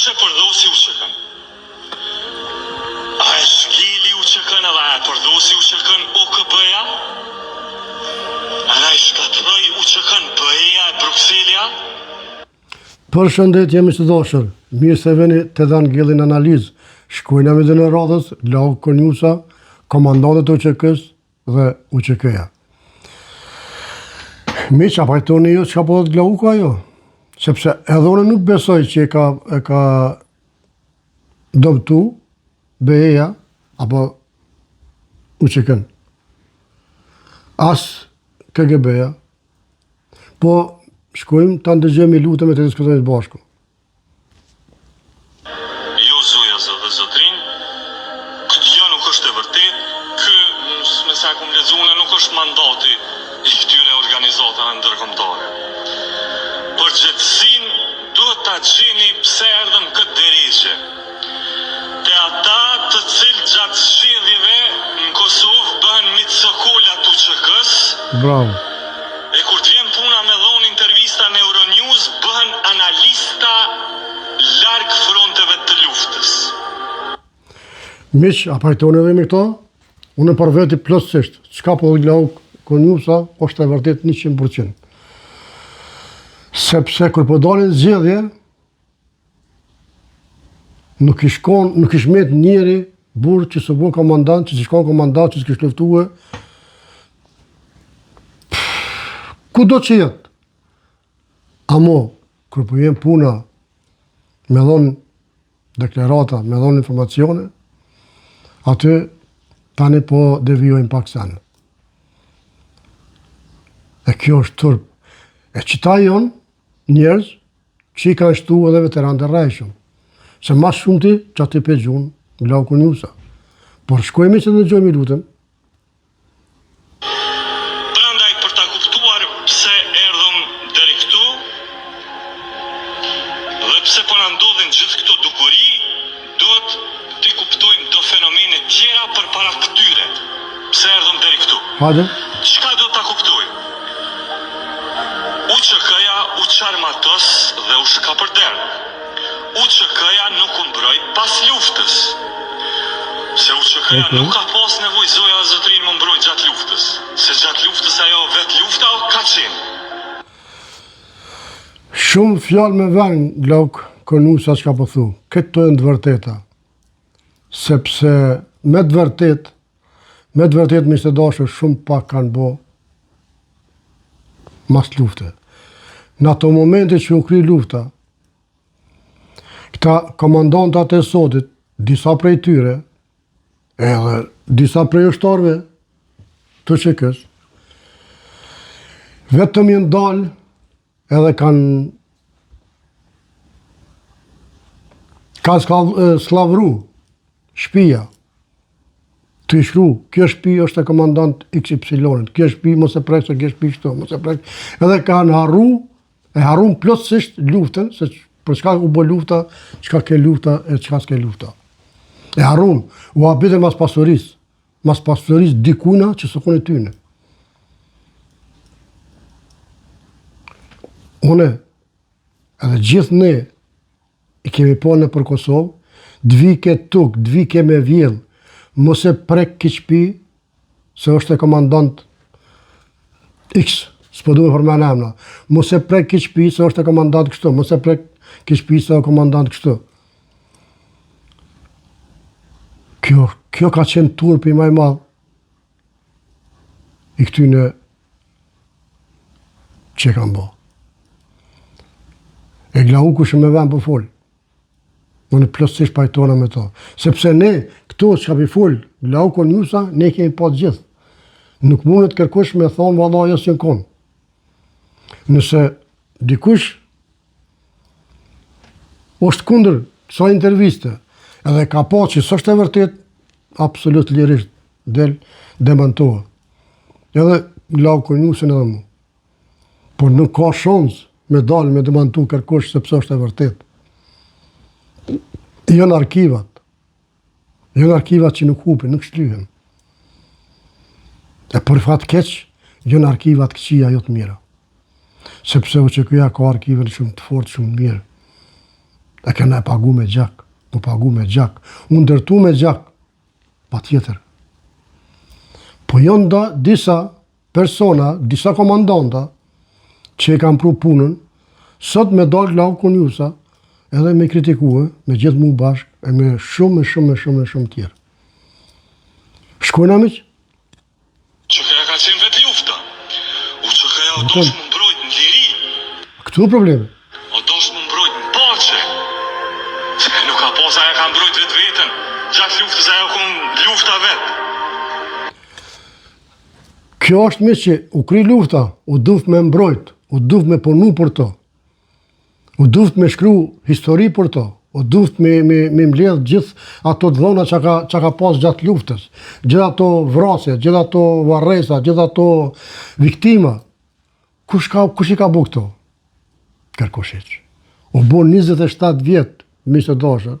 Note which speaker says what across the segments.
Speaker 1: se përdhosi UÇK-n. A e shkili UÇK-n edhe a e përdhosi UÇK-n OKB-ja? A e shkatroj UÇK-n BE-ja e Brukselja?
Speaker 2: Përshëndetje miq të dashur, mirë se veni të dhanë gjellin analizë. Shkojna me dhe në radhës, Lau Konjusa, komandantët UÇK-s dhe UÇK-ja. Miq, a pajtoni ju çka po thotë Glauku ajo? Sepse edhe unë nuk besoj që e ka dëmtu BE-ja apo UÇK-n. As KGB-ja. Po shkojmë ta ndëgjojmë, lutem, të diskutojmë së bashku.
Speaker 1: Jo zoja dhe zotrin, këtë gjë nuk është e vërtet, me sa kum lexuar nuk është mandati i këtyre organizatave ndërkombëtare. Përgjithësinë duhet ta gjeni pse erdhën këtë derishë. Te ata të cilë gjatë zgjedhjeve në Kosovë bëhen mitsokola të UÇK-s.
Speaker 2: Bravo.
Speaker 1: E kur të vjen puna me dhonë intervista në Euronews, bëhen analista larg fronteve të luftës.
Speaker 2: Miq, a pajtoni edhe me këto? Unë për veti plotësisht, çka po thotë Lau Konjusa është e vërtet 100%. Sepse kur po dalin zgjedhje, nuk ish met njeri burr që s'u bën komandant, që s'shkon komandant, që s'kish luftuar. Ku do që jetë? Amo, kur po jem puna, me dhonë deklarata, me dhonë informacione, aty tani po devijojnë pak sen. E kjo është turp. E qita jonë njerëz që i kanë shtu edhe veteran të rrejshëm. Se mas shumëti që aty pe gjunë Lau Konjusa. Por shkojme që të ndëgjojmë, lutem.
Speaker 1: Prandaj për ta kuptuar pse erdhëm deri këtu dhe pse po na ndodhin gjithë këto dukuri, duhet të kuptojmë do fenomene tjera përpara këtyre. Pse erdhëm deri këtu?
Speaker 2: Hajde.
Speaker 1: Çka do ta kuptojmë? UÇK-ja u çarmatos dhe u shkapërder. UÇK-ja nuk u mbrojt pas luftës. Se UÇK-ja nuk ka pas nevojë zoja dhe zotrin më mbrojt gjatë luftës. Se gjatë luftës ajo vetë lufta o ka qenë.
Speaker 2: Shumë fjalë me vend Lau Konjusa që ka po thu. Këto e në të vërteta. Sepse me të vërtet, mi se dashur shumë pak kanë bo mas lufte. Në ato momente që u kry lufta, këta komandantat e sotit, disa prej tyre, edhe disa prej ushtarëve të UÇK-s, vetëm janë dalë edhe kanë slavru shtëpia, të shkru, kjo shtëpi është e komandant XY-nit, kjo shtëpi mos e prek se kjo shtëpi kështu, mos e prek. Edhe kanë harruar plotësisht luftën, se për çka u bë lufta, çka ke lufta e çka s'ke lufta. E harruan, u habitën mas pasurisë dikujna që s'kon e tyne. Une, edhe gjithë ne i kemi po në për Kosovë, dvike tuk, dvike me vjellë, mos e prek këtë shtëpi, se është e komandant X, s'po duhet përmen emra. Mos e prek këtë shtëpi, se është e komandant kështu, mos e prek këtë shtëpi, se është e komandant kështu. Kjo ka qenë turpi më i madh i këtyne që kanë bo. E Glauku shumë me vend për folë. Unë plotësisht pajtona me to. Sepse ne, këto që ka për folë, Lau Konjusa, ne kemi pa të gjithë. Nuk mundet kërkush me thonë, valla, jo s'jën konë. Nëse dikush është kundër kësaj interviste, edhe ka pa që s'është e vërtet, absolut lirisht del demantohet. Edhe Lau Konjusin edhe mu. Por nuk ka shans me dalë me demantu kërkush sepse është e vërtet. Jënë arkivat që nuk hupin, nuk shlyhen. E për fat keq, jënë arkivat këqia jo të mira. Sepse UÇK-ja ka arkive shumë të fortë, shumë mirë. E kena e pagu me gjak, po pagu me gjak, unë ndërtu me gjak, pa tjetër. Po jonë da disa persona, disa komandanta, që e kam pru punën, sot me dalë Glauku Konjusa, edhe me kritikue, me gjithë mu bashkë, e me shumë tjerë. Shkojnë amiq?
Speaker 1: Qëkaja ka qenë vetë lufta. U qëkaja o dosh më mbrojt në liri.
Speaker 2: Këtu probleme.
Speaker 1: O dosh më mbrojt në pace. Se nuk ka posa aja ka mbrojt vetë vetën. Gjatë luftës aja ku lufta vetë.
Speaker 2: Kjo është me që u kri lufta, u duft me mbrojt, u duft me punu për to, u duft me shkru histori për to, u duft me mbledh gjithë ato dhona që ka pas gjatë luftës, gjithë ato vrasje, gjithë ato varresa, gjithë ato viktima. Kush i ka bu këto? Kërkoshiq. U bo 27 vjetë, mishë të dashër,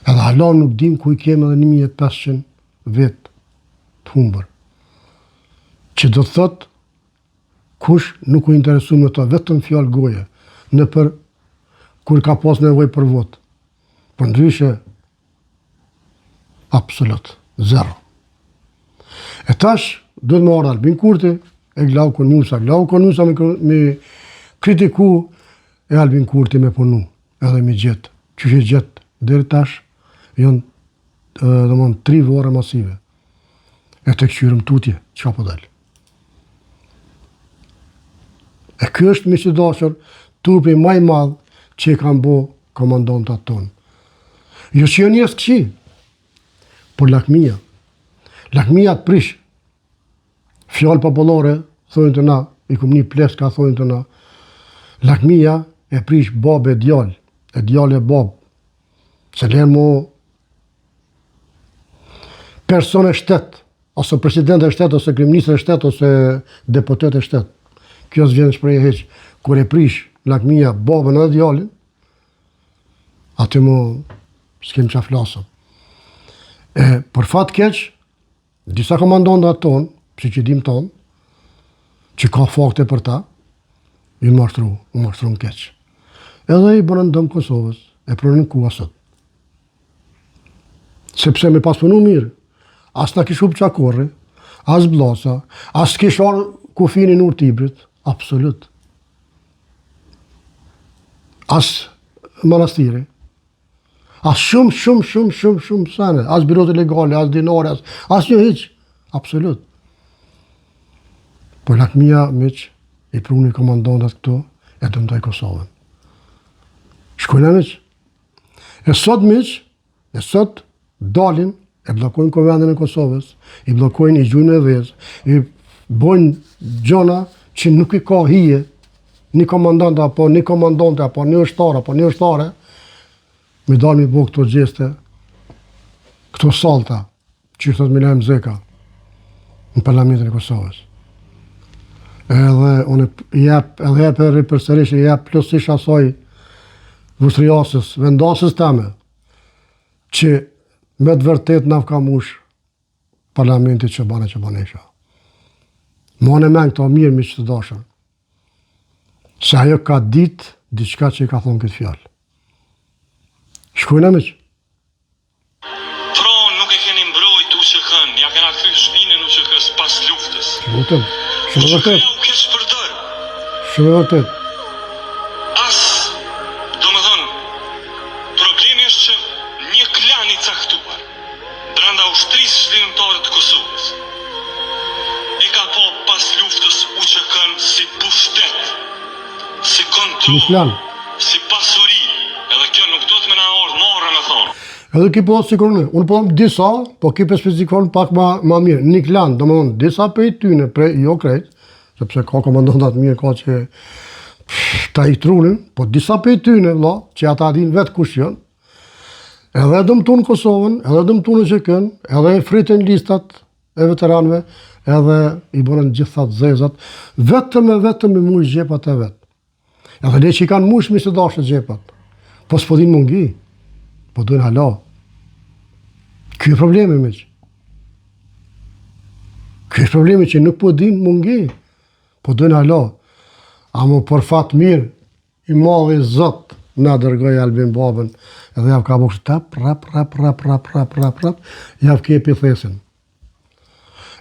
Speaker 2: edhe hala nuk dim ku i kemi edhe 1500 vetë të humbër. Që do të thotë, kush nuk u interesu me to, vetëm fjallë goje, në për kur ka pas nevoj për votë. Për ndryshe, absolut, zero. E tash, do të më ardhë Albin Kurti e Glauku Konjusa. Glauku Konjusa me kritiku e Albin Kurti me punu, edhe me gjithë. Qështë e gjithë, deri tash, janë, dhe mon, 3 vore masive. E të këqyrëm tutje, që ka po dalë. E kjo është me që dashër turpi maj madhë që i kanë bo komandantat tonë. Jo që jo njës këqi, por lakmia. Lakmia të prish. Fjallë popullore, thojnë të na, i kum një ples ka thojnë të na, lakmia e prish babë e djallë e babë. Se lërë mo person e shtetë, ose president e shtetë, ose kryeminist e shtetë, ose deputet e shtetë. Kjo s'vjen shpreje heq, kur e prish lakmia babën edhe djallin, aty mu s'kem qa flasëm. Për fat keq, disa komandanta tonë, që që dim tonë, që ka fakte për ta, i mashtru në keq. Edhe i bërën dëmë Kosovës, e pronën ku asët. Sepse me pas punu mirë, as në kishu për qakorri, as blasa, as kishar kufinin ur Tibrit, absolut. As manastiri, as shumë sene, as birote legale, as dinare, as një hiq, absolut. Por lakmia, miq, i pruni komandantat këto, e dëmtoj Kosovën. Shkojnë miq. E sot dalin, e blokojnë Kuvendin e Kosovës, i blokojnë i gjujnë e vezë, i bojnë gjona që nuk i ka hije, një komandante, apo një ushtare, me dalë mi bo këto gjeste, këto salta, që i thot Milajm Zeka, në parlamentin e Kosovës. Edhe unë edhe për përsërish, i jep plotësisht asoj vushtriasës, vendasës teme, që me të vërtet në ka mush parlamentit që banesha. Ma në men këto mirë mi që të dashën. Se ajo ka ditë diçka që i ka thonë këtë fjallë. Shkojnë e miq.
Speaker 1: Pra nuk e keni mbrojt UÇK-n, ja kena kry shpinën UÇK-s pas luftës.
Speaker 2: Shumë vërtet.
Speaker 1: UÇK-ja u keq përdor.
Speaker 2: Shumë vërtet.
Speaker 1: Do më thënë, problemi është që një klan i caktuar, brenda ushtrisë zhvillimtare të Kosovës, e ka po pas luftës UÇK-n si pushtet, si kontroll, si pasuri, edhe kjo nuk do të me na marrë me thonë.
Speaker 2: Edhe ki po sikurën, unë po disa, po ki për specifikon pak ma mirë. Një klan, do më thonë, disa për i tyne, jo krejt, sepse ka komandantat mirë, ka që ta i trunin, po disa për i tyne, që ata din vetë kush janë, edhe dëmtun Kosovën, edhe dëmtun UÇK-n, edhe fritën listat e veteranëve, edhe i bërën gjithat zezat, vetëm e mush gjepat e vetë. Edhe ne që i kanë mush mi se dashët gjepat, po s'po din mungi, po dojnë hala. Kjo e problemi miq. Kjo e problemi që nuk po din mungi, po dojnë hala. A më për fat mirë, i madhi Zot, na dërgoj Albin babën, edhe javë ka bukë tap, rap, javë kepi thesin.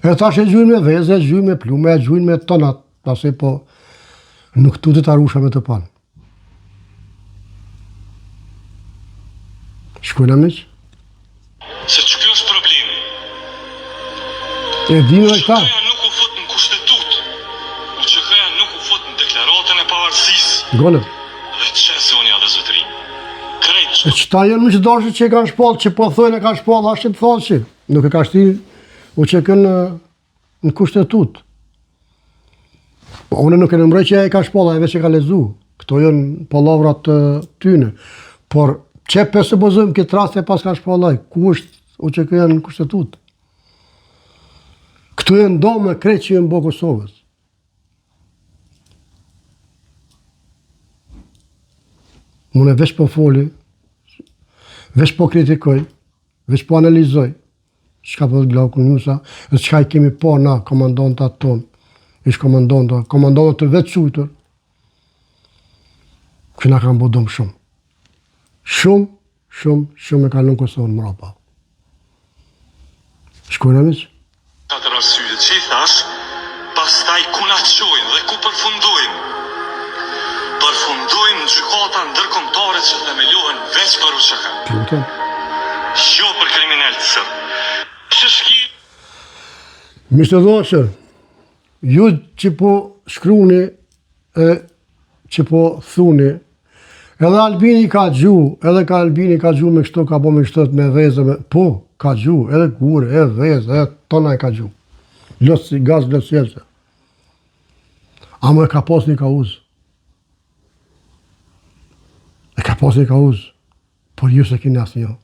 Speaker 2: E tash e gjujnë me veze, e gjujnë me plume, e gjujnë me tonat, pasi po nuk tu të arusha me të panë. Shkojnë miq?
Speaker 1: Se që kjo është problemi.
Speaker 2: E dini dhe këta?
Speaker 1: UÇK-ja nuk u fut në kushtetut. UÇK-ja nuk u fut në deklaratën e pavarësisë.
Speaker 2: Gone.
Speaker 1: Dhe që zonja dhe zotëri. Krejt
Speaker 2: E qëta janë më që dashë që e kanë shpallë, që po thojnë e kanë shpallë, ashtë të thonë që. Nuk e ka shti UÇK-n në kushtetut. Unë nuk e në mrej që e ka shpallë, e veç e ka lezu. Këto janë pallavrat të tyne. Por që presupozojmë këtë rast e pas ka shpallaj, ku është UÇK-ja në kushtetut? Këtu janë do me krejt që janë bo Kosovës. Unë veç po foli, veç po kritikoj, veç po analizoj, çka po Glauku Njusa, dhe çka i kemi po na komandantat tonë, ish komandantat të veçujtur, që na kanë bo dëmë shumë. Shumë e kalon Kosovën mrapa. Shkojnë miq?
Speaker 1: katër arsye që i thash, pastaj ku na çojnë dhe ku përfundojnë. Përfundojnë në gjykata ndërkombëtare që themelohen veç për UÇK.
Speaker 2: Lutem.
Speaker 1: Jo për kriminal të sër. Shëshki
Speaker 2: Miq të dashur, ju që po shkruni e që po thuni, edhe Albini ka gju, Albini ka gju me kështu, ka po me kështu me vezë, po, ka gju, edhe gure, edhe vezë, edhe tona e ka gju. Gaz lësjelse. Amo e ka pas një kauz. E ka pas një kauz, por ju se kini asë një.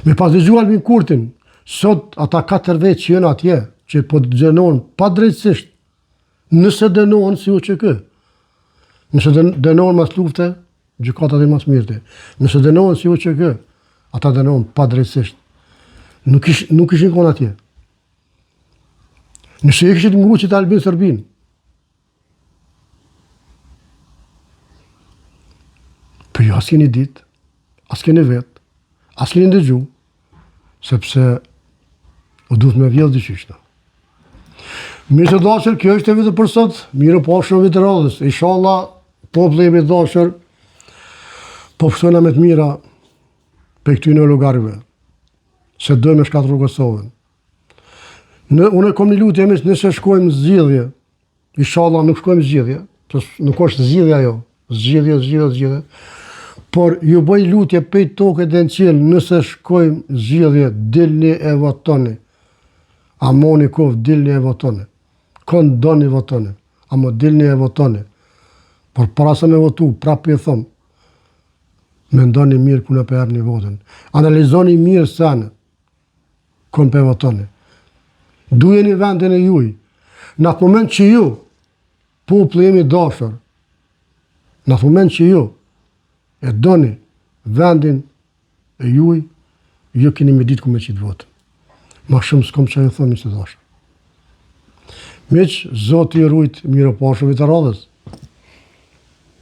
Speaker 2: Me pas dëgju Albin Kurtin, sot ata 4 vetë që jënë atje, që po dënohen pa drejtësisht, nëse dënohen si UÇK. Nëse dënohen mas lufte, gjykatat e mas mirëti. Nëse dënohen si UÇK, ata dënohen pa drejtësisht. Nuk ishin konë atje. Nëse e kishit nguqit Albin Serbin, për ju as keni dit, as keni vet, as keni ndëgju, sepse u duhet me vjedhë dyqyshna. Mirë të dashur, kjo është e vitë për sot, mirë po shumë vitë radhës. Inshallah, populli jemi dashur, po fësojna me të mira për këtyne llogarive, se dojmë me shkatru Kosovën. Unë kom një lutje nëse shkojmë zgjidhje, inshallah nuk shkojmë zgjidhje, nuk është zgjidhje ajo, zgjidhje, por ju bëj lutje pej tokët e në qilë, nëse shkojmë zgjidhje, dilni e votoni. Amoni kov, dilni e votoni. Kënë doni votoni, amo dilni e votoni. Por para se me votu, prapë i thëmë, me ndoni mirë ku në për një votën. Analizoni mirë sene, kënë për votoni. Dujeni vendin e juj. Në atë moment që ju, populli jemi dashur, në atë moment që ju, e doni vendin e juj, ju keni me ditë ku me qitë votën. Ma shumë s'kom që e thëmi që dashur. Miq, Zoti i rujt mirë pashëve të radhës.